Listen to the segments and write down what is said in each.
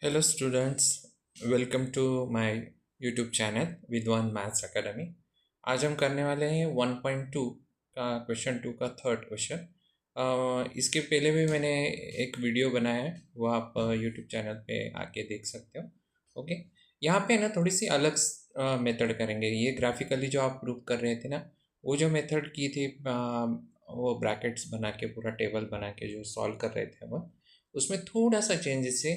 Hello students, welcome to my YouTube channel Vidwan Maths Academy. आज हम करने वाले हैं 1.2 का क्वेश्चन 2 का थर्ड क्वेश्चन। इसके पहले भी मैंने एक वीडियो बनाया है, वो आप यूट्यूब चैनल पे आके देख सकते हो। ओके, यहाँ पे ना थोड़ी सी अलग मेथड करेंगे। ये ग्राफिकली जो आप प्रूव कर रहे थे ना, वो जो मेथड की थी, वो ब्रैकेट्स बना के पूरा टेबल बना के जो सॉल्व कर रहे थे वो, उसमें थोड़ा सा चेंजेस है।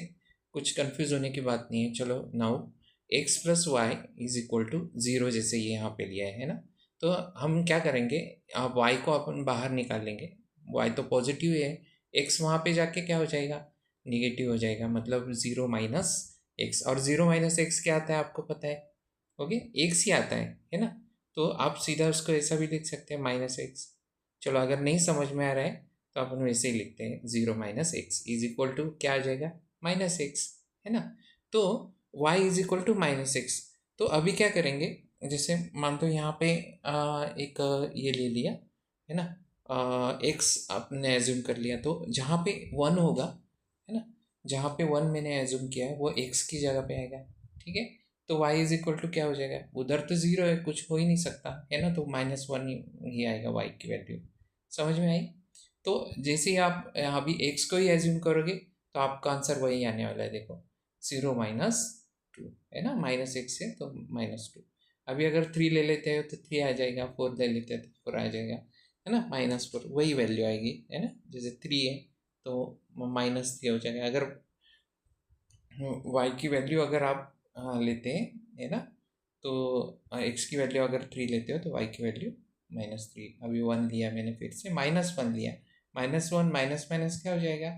कुछ कंफ्यूज होने की बात नहीं है। चलो, now x plus y is equal to zero, जैसे ये यहाँ पे लिया है ना। तो हम क्या करेंगे, आप वाई को अपन बाहर निकाल लेंगे। वाई तो पॉजिटिव है, एक्स वहाँ पे जाके क्या हो जाएगा, निगेटिव हो जाएगा। मतलब ज़ीरो माइनस एक्स, और ज़ीरो माइनस एक्स क्या आता है आपको पता है। ओके, एक्स ही आता है ना। तो आप सीधा उसको ऐसा भी लिख सकते हैं, माइनस एक्स। चलो, अगर नहीं समझ में आ रहा है तो अपन वैसे ही लिखते हैं, zero minus x is equal to क्या आ जाएगा, माइनस एक्स, है ना। तो y is equal to minus x. तो अभी क्या करेंगे, जैसे मान लो यहाँ पे एक ये ले लिया है ना, x आपने एज्यूम कर लिया। तो जहाँ पे वन होगा, है ना, जहाँ पे वन मैंने एज्यूम किया है वो x की जगह पे आएगा। ठीक है। तो y इज इक्वल टू क्या हो जाएगा, उधर तो ज़ीरो है, कुछ हो ही नहीं सकता है ना, तो माइनस वन ही आएगा y की वैल्यू। समझ में आई। तो जैसे ही आप अभी x को ही एज्यूम करोगे तो आपका आंसर वही आने वाला है। देखो, ज़ीरो माइनस टू, है ना, माइनस एक्स है तो माइनस टू। अभी अगर थ्री ले लेते हो तो थ्री आ जाएगा, फोर ले लेते हैं तो फोर आ जाएगा, है ना, माइनस फोर वही वैल्यू आएगी, है ना। जैसे थ्री है तो माइनस थ्री हो जाएगा। अगर वाई की वैल्यू अगर आप लेते हैं, है ना, तो एक्स की वैल्यू अगर थ्री लेते हो तो वाई की वैल्यू माइनस थ्री। अभी वन लिया मैंने, फिर से माइनस वन लिया, माइनस वन माइनस माइनस क्या हो जाएगा,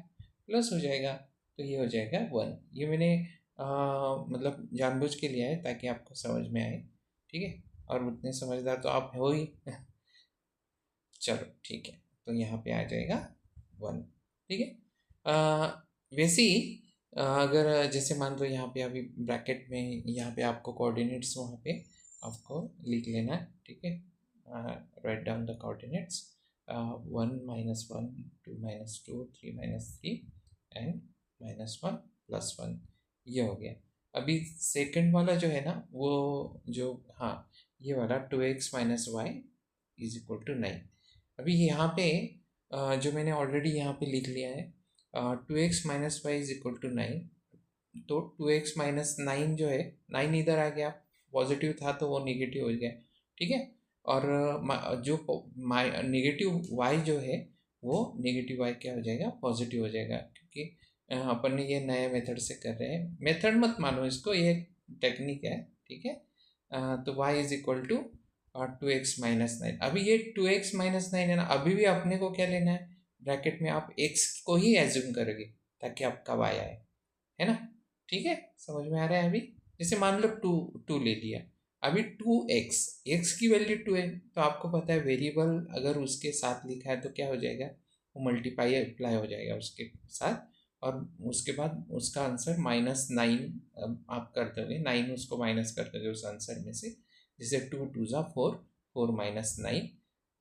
प्लस हो जाएगा। तो ये हो जाएगा वन। ये मैंने मतलब जानबूझ के लिया है ताकि आपको समझ में आए। ठीक है, और उतने समझदार तो आप हो ही। चलो ठीक है, तो यहाँ पे आ जाएगा वन। ठीक है। वैसे ही अगर जैसे मान लो यहाँ पे अभी ब्रैकेट में, यहाँ पे आपको कोऑर्डिनेट्स वहाँ पे आपको लिख लेना है। ठीक है, write down the coordinates, one minus one, two minus two, three minus three and minus one plus one. ये हो गया। अभी सेकंड वाला जो है ना, वो जो, हाँ, ये वाला two x minus y is equal to nine. अभी यहाँ पे जो मैंने ऑलरेडी यहाँ पे लिख लिया है, two x minus y is equal to nine. तो टू एक्स माइनस नाइन जो है, नाइन इधर आ गया, पॉजिटिव था तो वो निगेटिव हो गया। ठीक है। और जो निगेटिव वाई जो है, वो निगेटिव वाई क्या हो जाएगा, पॉजिटिव हो जाएगा, क्योंकि अपन ने ये नए मेथड से कर रहे हैं। मेथड मत मानो इसको, ये टेक्निक है। ठीक है। तो y is equal to two x minus nine. अभी ये टू एक्स माइनस नाइन है ना, अभी भी अपने को क्या लेना है, ब्रैकेट में आप x को ही एज्यूम करोगे ताकि आपका y आए, है ना। ठीक है, समझ में आ रहा है अभी। जैसे मान लो टू, टू ले लिया। अभी टू एक्स, एक्स की वैल्यू टू है, तो आपको पता है वेरिएबल अगर उसके साथ लिखा है तो क्या हो जाएगा, वो मल्टीप्लाई अप्लाई हो जाएगा उसके साथ। और उसके बाद उसका आंसर माइनस नाइन आप कर दोगे, नाइन उसको माइनस कर दोगे उस आंसर में से। जैसे टू टू ज़ा फोर, फोर माइनस नाइन,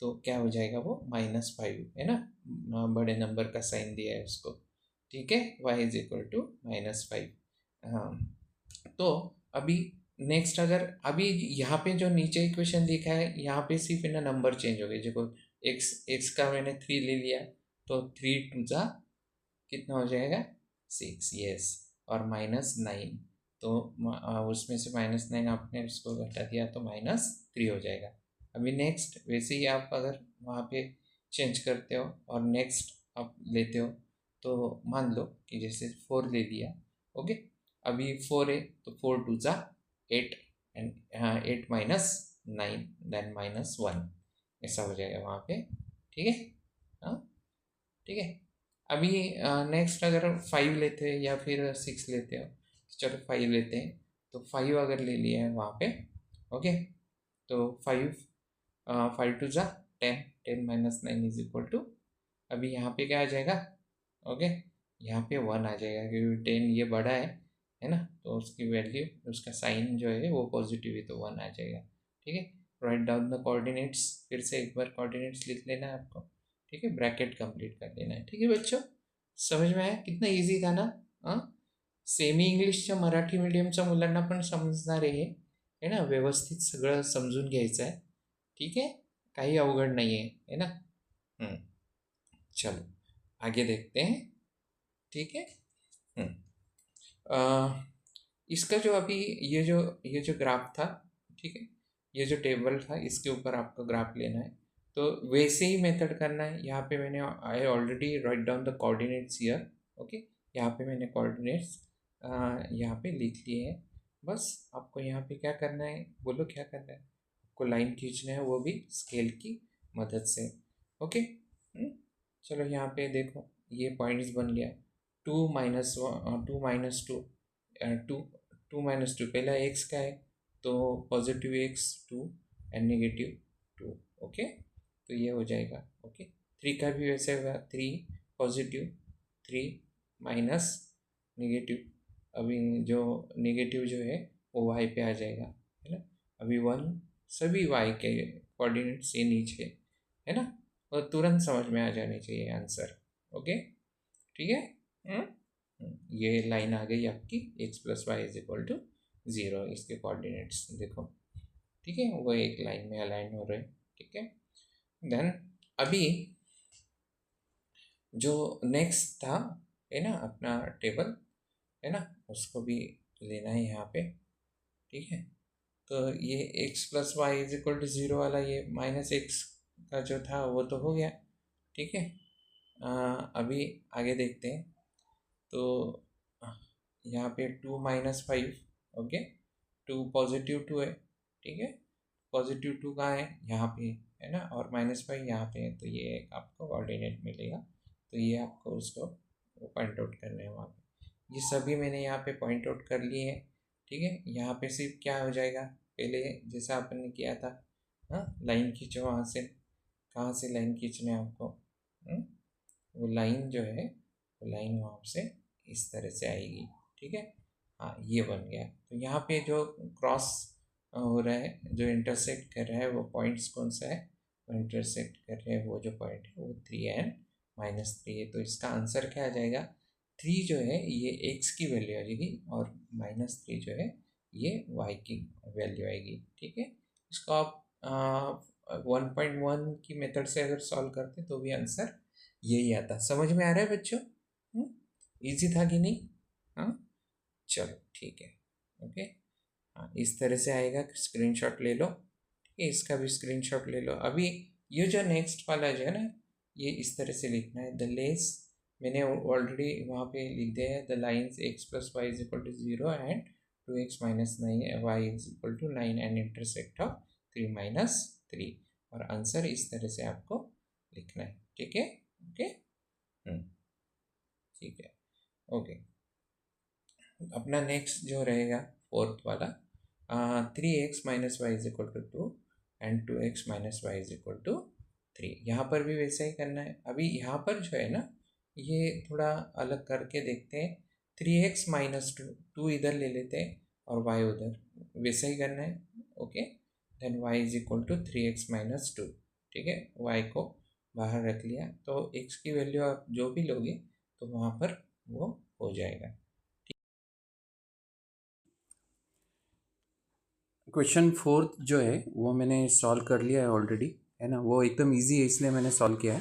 तो क्या हो जाएगा, वो माइनस फाइव, है ना। बड़े नंबर का साइन दिया है उसको। ठीक है, y is equal to minus five. हाँ, तो अभी नेक्स्ट, अगर अभी यहाँ पे जो नीचे इक्वेशन लिखा है, यहाँ पे सिर्फ ना नंबर चेंज हो गए। देखो, एक्स का मैंने थ्री ले लिया, तो थ्री टू ज़ा कितना हो जाएगा, सिक्स, यस। और माइनस नाइन, तो उसमें से माइनस नाइन आपने उसको घटा दिया तो माइनस थ्री हो जाएगा। अभी नेक्स्ट वैसे ही आप अगर वहाँ पे चेंज करते हो और नेक्स्ट आप लेते हो, तो मान लो कि जैसे फोर ले लिया। ओके, अभी फोर है तो फोर टू ज़ा एट, एंड हाँ, eight minus nine then minus one, ऐसा हो जाएगा वहाँ पे। ठीक है। हाँ, ठीक है। अभी नेक्स्ट अगर फाइव लेते हैं या फिर सिक्स लेते हो, तो चलो फाइव लेते हैं। तो फाइव अगर ले लिया है वहाँ पे, ओके, तो फाइव, फाइव टू ज़ा ten, ten minus nine is equal to, अभी यहाँ पे क्या आ जाएगा, ओके, यहाँ पे वन आ जाएगा क्योंकि टेन ये बड़ा है ना, तो उसकी वैल्यू, उसका साइन जो है वो पॉजिटिव है तो वन आ जाएगा। ठीक है, राइट डाउन द कोऑर्डिनेट्स, फिर से एक बार कोऑर्डिनेट्स लिख लेना है आपको। ठीक है, ब्रैकेट कंप्लीट कर लेना है। ठीक है बच्चों, समझ में आया? कितना इझी था ना? हां, सेमी इंग्लिशच्या मराठी मीडियमच्या मुलांना पण समजणार आहे, है ना? व्यवस्थित सगळं समजून घ्यायचं आहे. ठीक है, काही अवघड नहीं है ना? हम्म, चलो आगे देखते हैं. ठीक है. हम्म, अ, इसका जो अभी ये जो ग्राफ था, ठीक है, ये जो टेबल था इसके ऊपर आपको ग्राफ लेना है. तो वैसे ही मेथड करना है. यहाँ पे मैंने I already right down the coordinates here. Okay, यहाँ पे मैंने कोऑर्डिनेट्स यहाँ पे लिख लिए हैं. बस आपको यहाँ पे क्या करना है, बोलो क्या करना है. आपको लाइन खींचना है, वो भी स्केल की मदद से. ओके. चलो यहाँ पे देखो, ये पॉइंट्स बन गया. 2 - 1 2 - 2 टू 2 - 2 पहला एक्स का है, तो positive x 2 and negative 2. Okay, तो ये हो जाएगा. ओके, 3 का भी वैसे होगा. 3 पॉजिटिव, 3 माइनस नेगेटिव. अभी जो नेगेटिव जो है वो वाई पे आ जाएगा, है ना. अभी 1, सभी वाई के कोऑर्डिनेट से नीचे, है ना. और तुरंत समझ में आ जाने चाहिए आंसर. ओके, ठीक है. हम्म? ये लाइन आ गई आपकी, x plus y is equal to 0. इसके कोऑर्डिनेट्स देखो, ठीक है, वो एक लाइन में अलाइन हो रहे हैं. ठीक है. देन अभी जो नेक्स्ट था, है ना, अपना टेबल, है ना, उसको भी लेना है यहाँ पे. ठीक है. तो ये x plus y is equal to 0 वाला, ये माइनस एक्स का जो था वो तो हो गया. ठीक है. अभी आगे देखते हैं. तो यहाँ पे 2 - 5. ओके, 2 पॉजिटिव 2 है. ठीक है, पॉजिटिव 2 कहाँ है, यहाँ पे है ना, और -5 यहाँ पे है. तो ये आपको कोऑर्डिनेट मिलेगा. तो ये आपको उसको पॉइंट आउट करना है वहाँ पे. ये सभी मैंने यहाँ पे पॉइंट आउट कर लिए हैं. ठीक है. यहाँ पे सिर्फ क्या हो जाएगा, पहले जैसा अपन ने किया था, हाँ, लाइन खींचो वहाँ से. कहाँ से लाइन खींचना है आपको? वो लाइन जो है, वो लाइन वहाँ से इस तरह से आएगी. ठीक है. हाँ, ये बन गया. तो यहाँ पे जो क्रॉस हो रहा है, जो इंटरसेक्ट कर रहा है, वो पॉइंट्स कौन सा है, वो इंटरसेक्ट कर रहे हैं वो जो पॉइंट है वो 3 एंड -3 है. तो इसका आंसर क्या आ जाएगा, 3 जो है ये एक्स की वैल्यू आ जाएगी, और -3 जो है ये वाई की वैल्यू आएगी. ठीक है. इसको आप 1.1 की मेथड से अगर सॉल्व करते तो भी आंसर यही आता. समझ में आ रहा है बच्चों? इजी था कि नहीं? हाँ, चलो ठीक है. ओके. हाँ, इस तरह से आएगा. स्क्रीनशॉट ले लो. ठीक है, इसका भी स्क्रीनशॉट ले लो. अभी ये जो नेक्स्ट वाला जो है ना, ये इस तरह से लिखना है. द लेस, मैंने ऑलरेडी वहाँ पे लिख दिया है. The lines x plus y is equal to 0 and 2x - 9 y is equal to 9 and intersect of 3 - 3. और आंसर इस तरह से आपको लिखना है. ठीक है. ओके. ठीक है. ओके. अपना नेक्स्ट जो रहेगा, फोर्थ वाला, 3x - y is equal to 2 and 2x - y is equal to 3. यहाँ पर भी वैसा ही करना है. अभी यहाँ पर जो है ना, ये थोड़ा अलग करके देखते हैं. 3x - 2, 2 इधर ले लेते हैं और y उधर, वैसा ही करना है. Okay. Then y is equal to 3x - 2. ठीक है, y को बाहर रख लिया, तो x की वैल्यू आप जो भी लोगे तो वहाँ पर वो हो जाएगा. क्वेश्चन 4 जो है वो मैंने सॉल्व कर लिया है ऑलरेडी, है ना. वो एकदम इजी है इसलिए मैंने सॉल्व किया है.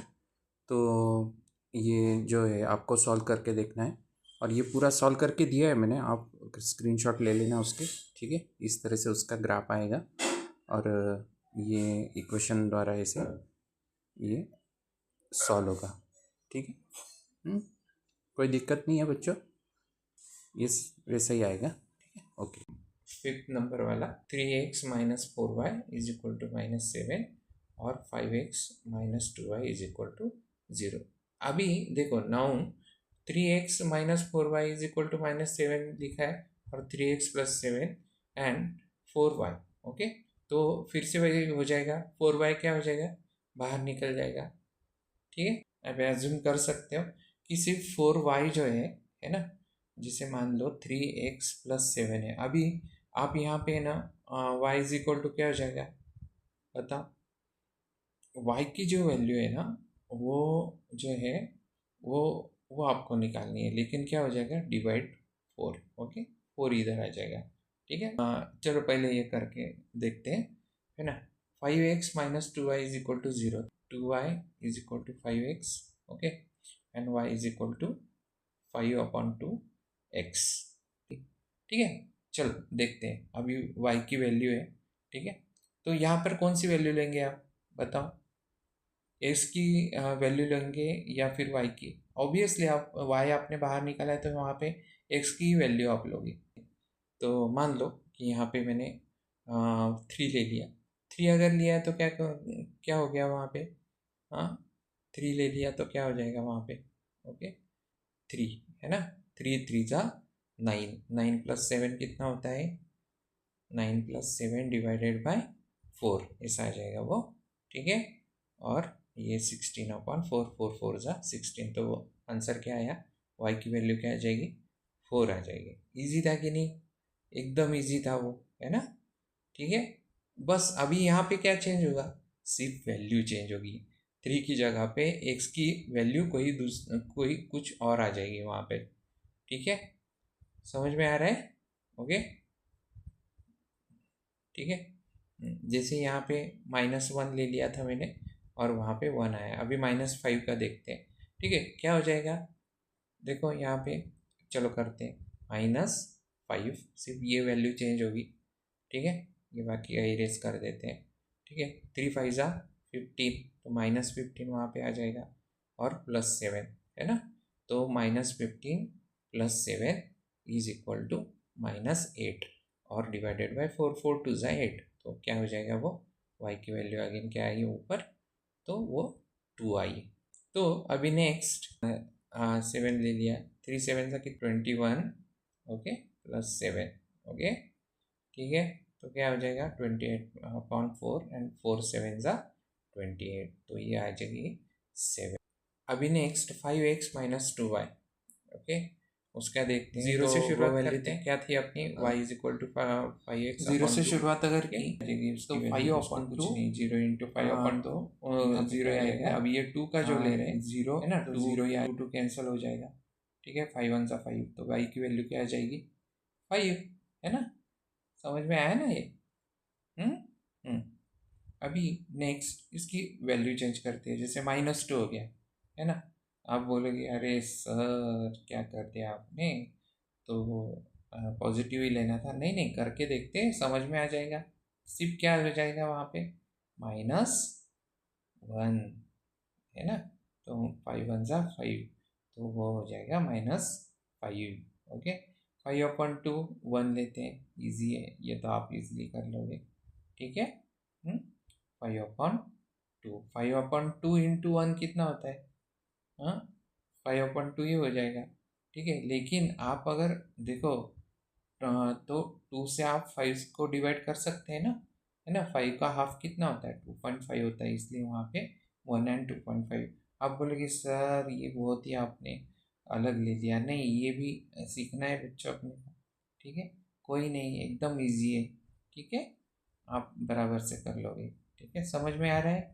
तो ये जो है आपको सॉल्व करके देखना है, और ये पूरा सॉल्व करके दिया है मैंने, आप स्क्रीनशॉट ले लेना उसके. ठीक है, इस तरह से उसका ग्राफ आएगा, और ये इक्वेशन द्वारा ऐसे ये सॉल्व होगा. ठीक है. कोई दिक्कत नहीं है बच्चों, ये वैसे ही आएगा. ठीक है. ओके. फिफ्थ नंबर वाला, 3x - 4y is equal to -7 और 5x - 2y is equal to 0. अभी देखो, now 3x - 4y is equal to -7 लिखा है, और 3x + 7 एंड 4y. ओके, तो फिर से वही हो जाएगा. 4y क्या हो जाएगा, बाहर निकल जाएगा. ठीक है. अब एज्यूम कर सकते हो कि सिर्फ 4y जो है ना, जिसे मान लो 3x + 7 है. अभी आप यहाँ पे ना y इज इक्वल टू क्या हो जाएगा, बताओ. y की जो वैल्यू है ना, वो जो है वो वो आपको निकालनी है, लेकिन क्या हो जाएगा, डिवाइड 4, ओके, 4 इधर आ जाएगा, ठीक है। चलो पहले ये करके देखते हैं, है ना। 5x minus 2y is equal to 0, 2y is equal to 5x, okay, and y is equal to 5/2x, ठीक है। चलो देखते हैं, अभी y की वैल्यू है, ठीक है। तो यहाँ पर कौन सी वैल्यू लेंगे आप बताओ, x की वैल्यू लेंगे या फिर y की। ऑब्वियसली आप y आपने बाहर निकाला है तो वहाँ पे x की वैल्यू आप लोगे। तो मान लो कि यहाँ पे मैंने 3 ले लिया, 3 अगर लिया है तो क्या हो गया वहाँ पे, हाँ, 3 ले लिया तो क्या हो जाएगा वहाँ पे, ओके, 3, है ना। 3 3 जा 9, 9 प्लस 7 कितना होता है, 9 प्लस 7 डिवाइडेड बाय 4, ऐसा आ जाएगा वो, ठीक है। और ये 16/4, 4 4 जा 16, तो वो आंसर क्या आया, y की वैल्यू क्या आ जाएगी, 4 आ जाएगी। इजी था कि नहीं, एकदम इजी था वो, है ना, ठीक है। बस अभी यहाँ पे क्या चेंज होगा, सिर्फ वैल्यू चेंज होगी, 3 की जगह पे x की वैल्यू कोई कुछ और आ जाएगी वहाँ पे, ठीक है। समझ में आ रहा है, ओके, ठीक है। जैसे यहाँ पे -1 ले लिया था मैंने और वहाँ पे 1 आया, अभी -5 का देखते हैं, ठीक है, क्या हो जाएगा। देखो यहाँ पे, चलो करते हैं, -5, सिर्फ ये वैल्यू चेंज होगी, ठीक है। ये बाकी का इरेज कर देते हैं, ठीक है। 3 5 जा 15, तो -15 वहाँ पे आ जाएगा, और +7, है ना। तो -15 + 7 इज इक्वल टू -8, और डिवाइडेड बाय 4, 4 2 जा 8, तो क्या हो जाएगा वो, y की वैल्यू अगेन क्या आई ऊपर, तो वो 2 आई। तो अभी नेक्स्ट 7 ले लिया, 3 7 जा कि 21, ओके, +7, ओके, ठीक है। तो क्या हो जाएगा 28/4, एंड 4 7 जा 28, तो ये आ जाएगी 7। अभी next 5x minus 2y, okay, उसका देखते हैं। जीरो से शुरुआत करते हैं, क्या थी अपनी, y is equal to 5x, zero से शुरुआत अगर की तो 5/2, 0 इंटू 5/2 जीरो आएगा। अब ये 2 का जो ले रहे हैं, जीरो है ना, 2 जीरो या 2 कैंसिल हो जाएगा, ठीक है, 5 1 जा 5, तो y की वैल्यू क्या आ जाएगी, 5, है ना। समझ में आया ना ये, हम्म हम्म। अभी नेक्स्ट इसकी वैल्यू चेंज करते हैं, जैसे -2 हो गया, है ना। आप बोलोगे अरे सर क्या कर दिया आपने, तो पॉजिटिव ही लेना था, नहीं नहीं, करके देखते हैं, समझ में आ जाएगा। सिर्फ क्या हो जाएगा वहाँ पे, -1, है ना। तो 5 1 जा 5, तो वो हो जाएगा -5, ओके। 5/2 1 लेते हैं, इजी है ये, तो आप इजीली कर लोगे, ठीक है। 5/2 इंटू 1 कितना होता है, हाँ, 5/2 ही हो जाएगा, ठीक है। लेकिन आप अगर देखो, तो 2 से आप 5 को डिवाइड कर सकते हैं ना, है ना। 5 का हाफ कितना होता है, 2.5 होता है, इसलिए वहाँ पे 1 एंड 2.5। आप बोलोगे सर ये बहुत ही आपने अलग ले लिया, नहीं ये भी सीखना है बच्चों अपने को, ठीक है, कोई नहीं, एकदम इजी है, ठीक है, आप बराबर से कर लोगे, ठीक है, समझ में आ रहा है,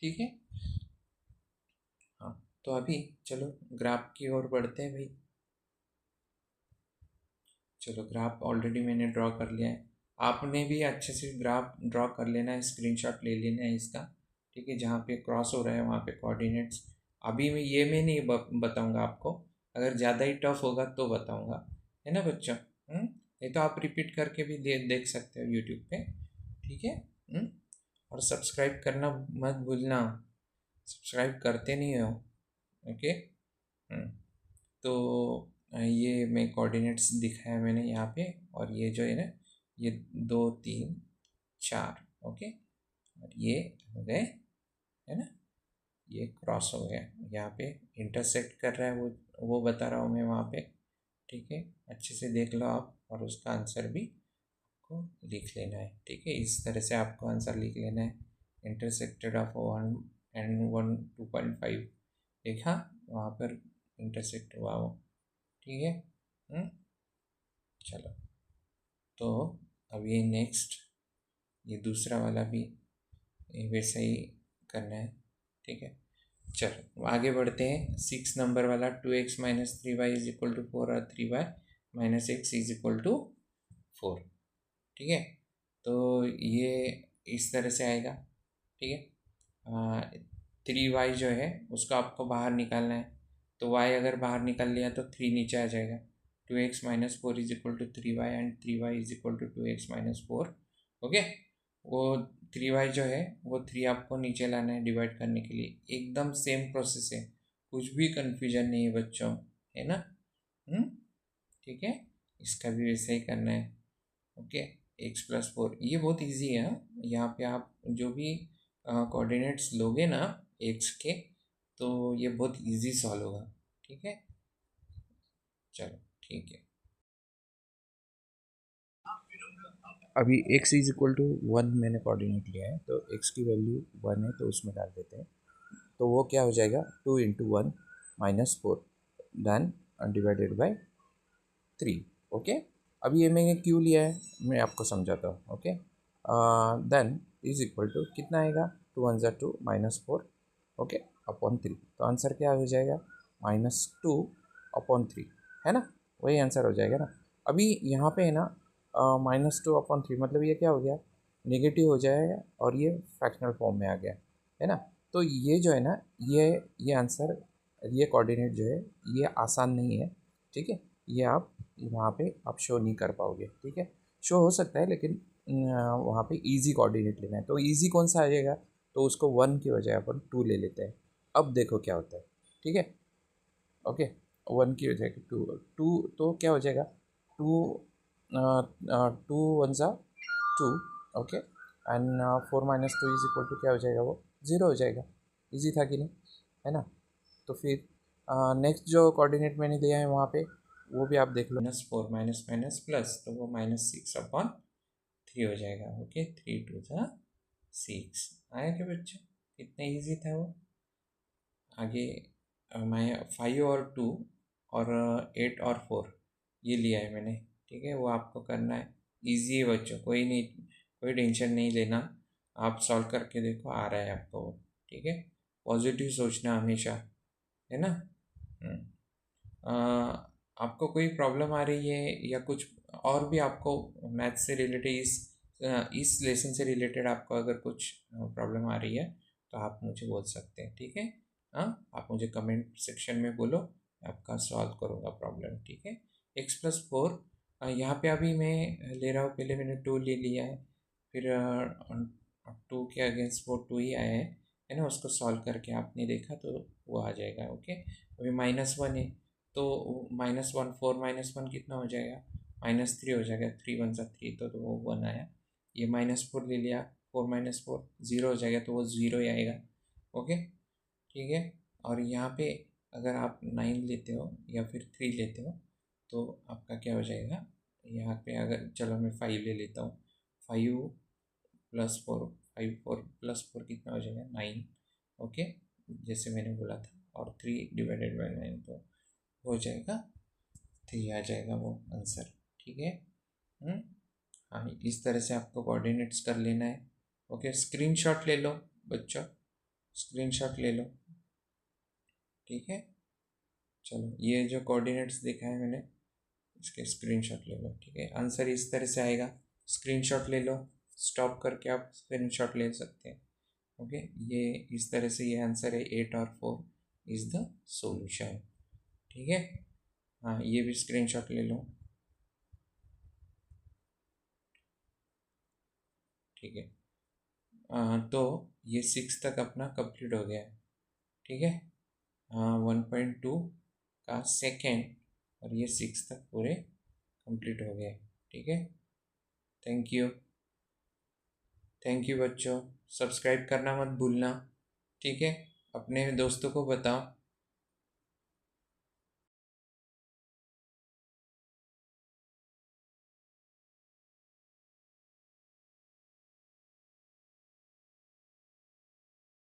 ठीक है। हाँ, तो अभी चलो ग्राफ की ओर बढ़ते हैं भाई। चलो ग्राफ ऑलरेडी मैंने ड्रॉ कर लिया है, आपने भी अच्छे से ग्राफ ड्रॉ कर लेना है, स्क्रीनशॉट ले लेना है इसका, ठीक है। जहाँ पे क्रॉस हो रहा है वहाँ पे कोऑर्डिनेट्स, अभी मैं नहीं बताऊँगा आपको, अगर ज़्यादा ही टफ होगा तो बताऊँगा, है ना बच्चों। ये तो आप रिपीट करके भी देख सकते हो यूट्यूब पे, ठीक है। और सब्सक्राइब करना मत भूलना, सब्सक्राइब करते नहीं हो, ओके। तो ये मैं कोऑर्डिनेट्स दिखाया मैंने यहाँ पे, और ये जो है ना, ये 2 3 4, ओके, और ये हो गए, है ना, ये क्रॉस हो गया, यहाँ पे इंटरसेक्ट कर रहा है, वो बता रहा हूँ मैं वहाँ पे, ठीक है। अच्छे से देख लो आप, और उसका आंसर भी आपको लिख लेना है, ठीक है। इस तरह से आपको आंसर लिख लेना है, इंटरसेक्टेड ऑफ 1 एंड 1 2.5, देखा वहाँ पर इंटरसेक्ट हुआ वो, ठीक है। चलो, तो अब ये नेक्स्ट, ये दूसरा वाला भी वैसा ही करना है, ठीक है। चलो आगे बढ़ते हैं। 6 नंबर वाला 2x minus 3y is equal to 4 और 3y minus x is equal to 4। ठीक है, तो ये इस तरह से आएगा। ठीक है, 3y जो है उसको आपको बाहर निकालना है, तो y अगर बाहर निकाल लिया तो 3 नीचे आ जाएगा। 2x minus 4 is equal to 3y and 3y is equal to 2x minus 4। Okay, वो 3y जो है वो 3 आपको नीचे लाना है डिवाइड करने के लिए। एकदम सेम प्रोसेस है, कुछ भी कन्फ्यूजन नहीं है बच्चों, है ना। ठीक है, इसका भी वैसा ही करना है। ओके, x+4 ये बहुत इजी है। यहाँ पे आप जो भी कोऑर्डिनेट्स लोगे ना x के, तो ये बहुत इजी सॉल्व होगा। ठीक है, चलो ठीक है। अभी x इज इक्वल टू 1 मैंने कोऑर्डिनेट लिया है, तो x की वैल्यू 1 है तो उसमें डाल देते हैं। तो वो क्या हो जाएगा, 2 into 1 minus 4 then divided by 3। Okay, अभी ये मैंने क्यों लिया है मैं आपको समझाता हूँ। Okay, then is equal to कितना आएगा, 2 1 ज़ा 2 माइनस 4 ओके अपॉन 3। तो आंसर क्या हो जाएगा, -2 अपॉन 3, है ना, वही आंसर हो जाएगा ना। अभी यहाँ पे है ना -2 अपॉन 3 मतलब ये क्या हो गया, नेगेटिव हो जाएगा और ये फ्रैक्शनल फॉर्म में आ गया, है ना। तो ये जो है ना, ये आंसर, ये कोऑर्डिनेट जो है ये आसान नहीं है। ठीक है, ये आप वहाँ पे आप शो नहीं कर पाओगे। ठीक है, शो हो सकता है लेकिन वहाँ पे इजी कोऑर्डिनेट लेना है। तो इजी कौन सा आ जाएगा, तो उसको 1 की बजाय अपन 2 ले लेते हैं। अब देखो क्या होता है। ठीक है, ओके, 1 की बजाय 2, तो क्या हो जाएगा, 2 2 1 ज़ा 2 okay and 4 minus 2 is equal to क्या हो जाएगा, वो 0 हो जाएगा। इजी था कि नहीं, है ना। तो फिर नेक्स्ट जो कोऑर्डिनेट मैंने दिया है वहाँ पे वो भी आप देख लो, -4 माइनस माइनस प्लस, तो वो -6 अपॉन 3 हो जाएगा। ओके, 3 2 ज़ा 6 आया क्या बच्चे, कितना इजी था वो। आगे मैं 5 और 2 और 8 और 4 ये लिया है मैंने। ठीक है, वो आपको करना है। इजी है बच्चों, कोई नहीं, कोई टेंशन नहीं लेना, आप सॉल्व करके देखो, आ रहा है आपको वो। ठीक है, पॉजिटिव सोचना हमेशा, है ना। आपको कोई प्रॉब्लम आ रही है या कुछ और भी आपको मैथ्स से रिलेटेड, इस लेसन से रिलेटेड आपको अगर कुछ प्रॉब्लम आ रही है तो आप मुझे बोल सकते हैं। ठीक है, हाँ, आप मुझे कमेंट सेक्शन में बोलो, मैं आपका सॉल्व करूँगा प्रॉब्लम। ठीक है, x+4 यहाँ पे अभी मैं ले रहा हूँ, पहले मैंने 2 ले लिया है, फिर 2 के अगेंस्ट वो 2 ही आया है ना, उसको सॉल्व करके आपने देखा तो वो आ जाएगा। ओके, अभी -1 है, तो -1 4 -1 कितना हो जाएगा, -3 हो जाएगा। 3 1 ज़ा 3, तो वो 1 आया। ये -4 ले लिया, 4 -4 0 हो जाएगा, तो वो 0 ही आएगा। ओके, ठीक है। और यहाँ पे अगर आप 9 लेते हो या फिर 3 लेते हो तो आपका क्या हो जाएगा, यहाँ पे अगर चलो मैं 5 ले लेता हूँ, 5 प्लस 4, 5 4 प्लस 4 कितना हो जाएगा, 9। ओके, जैसे मैंने बोला था, और 3 डिवाइडेड बाई 9 तो हो जाएगा 3 आ जाएगा वो आंसर। ठीक है, हाँ, इस तरह से आपको कोऑर्डिनेट्स कर लेना है। ओके, स्क्रीनशॉट ले लो बच्चों, स्क्रीनशॉट ले लो। ठीक है, चलो ये जो कोऑर्डिनेट्स देखा है मैंने, इसके स्क्रीनशॉट ले लो। ठीक है, आंसर इस तरह से आएगा, स्क्रीनशॉट ले लो, स्टॉप करके आप स्क्रीनशॉट ले सकते हैं। ओके, ये इस तरह से ये आंसर है, 8 और 4 इज़ द सॉल्यूशन। ठीक है, हाँ, ये भी स्क्रीनशॉट ले लो। ठीक है, तो ये 6 तक अपना कंप्लीट हो गया है। ठीक है, 1.2 का सेकेंड और ये 6 तक पूरे कंप्लीट हो गए। ठीक है, थैंक यू, थैंक यू बच्चों, सब्सक्राइब करना मत भूलना। ठीक है, अपने दोस्तों को बताओ।